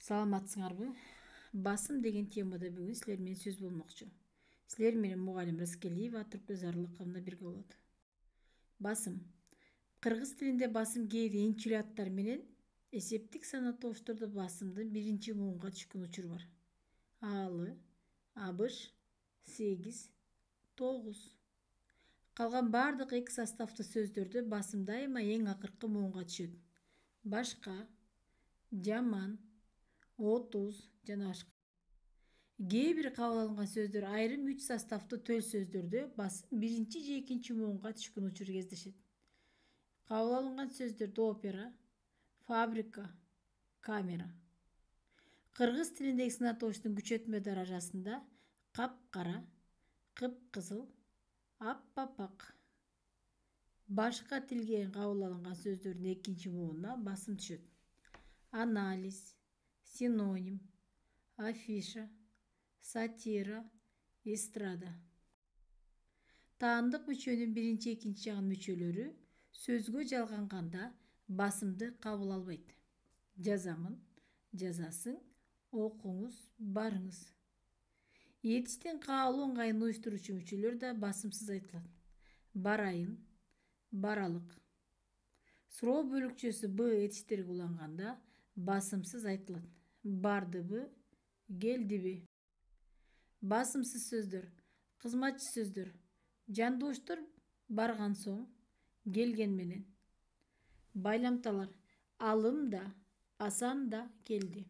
Саламатсыңарбы? Басым деген темада бүгін силер менен сөз болмокчу. Силер менен мугалим Раскелиева Туркөз Арлыковна бирге болот. Басым. Кыргыз тилинде басым кээде инчиле аттар менен эсептик санатоштурда басымдын биринчи муунга түшкөн учур бар. Алы, абыш, 8, 9. Калган бардык эки составты сөздөрдө басым дайыма эң акыркы муунга түшөт. Башка, жаман, 30 жана башка. Кээ бир кабыл алынган сөздөр айрым 3 составты төл сөздөрдө басым биринчи же экинчи муунга түшкөн учур кездешет. Кабыл алынган сөздөрдө опера, фабрика, камера. Кыргыз тилиндеги санатоштун күчөтмө даражасында капкара, кыпкызыл, аппапак. Башка тилге кабыл алынган сөздөрдүн экинчи муунуна басым түшөт. Анализ, синоним, афиша, сатира, эстрада. Таандык мүчөнүн биринчи экинчи жагын мүчөлөрү сөзгө жалганганда басымды кабыл албайт. Жазамын, жазасың, окуңуз, барыңыз. Этиштин каалоо ыңгайын уюштуруучу мүчөлөр да басымсыз айтылат. Барайын, баралык. Суроо бөлүкчөсү б этиштерге уланганда басымсыз айтылат. Бардыбы, келдиби. Басымсыз сөздөр, кызматчы сөздөр, жандоштор барган соң, келген менен. Байламталар алым да, асан да келди.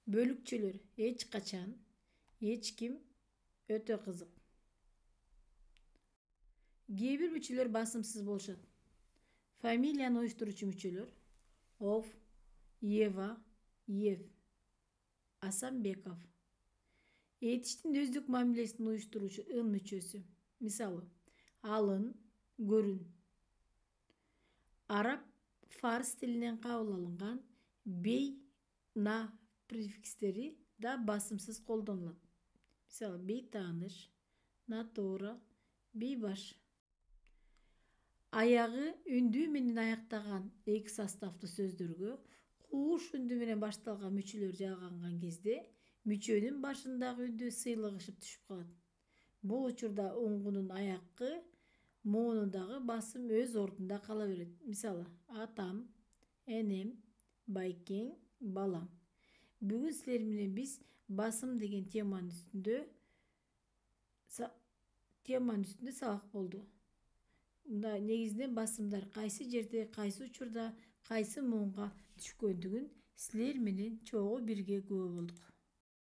Бөлүкчөлөр эч качан, эч ким, өтө кызык. Кээ бир мүчөлөр басымсыз болушат. Фамилияны уюштуруучу мүчөлөр Ов, Ева, Ев, Асанбеков. Этиштин өздүк мамилесин уюштуруучу ын мүчөсү. Мисалы, алын, көрүн. Араб, фарс тилинен кабыл алынган бей, на префикстери да басымсыз колдонулат. Мисалы, бейтааныш, натура, бейбаш. Аягы үндүү менен аяктаган эки составты сөздөргө кууш үндүү менен башталган мүчөлөр жалганган кезде мүчөнүн башындагы үндүү сыйлыгышып түшүп калат. Бул учурда уңгунун аяккы муунундагы басым өз ордунда кала берет. Мисалы, атам, энем, байкең, балам. Бүгүн силер менен биз басым деген теманын үстүндө сабак болду. Мында негизинен басымдар кайсы жерде, кайсы учурда, кайсы муунга түшкөндүгүн силер менен чогуу бирге күбө болдук.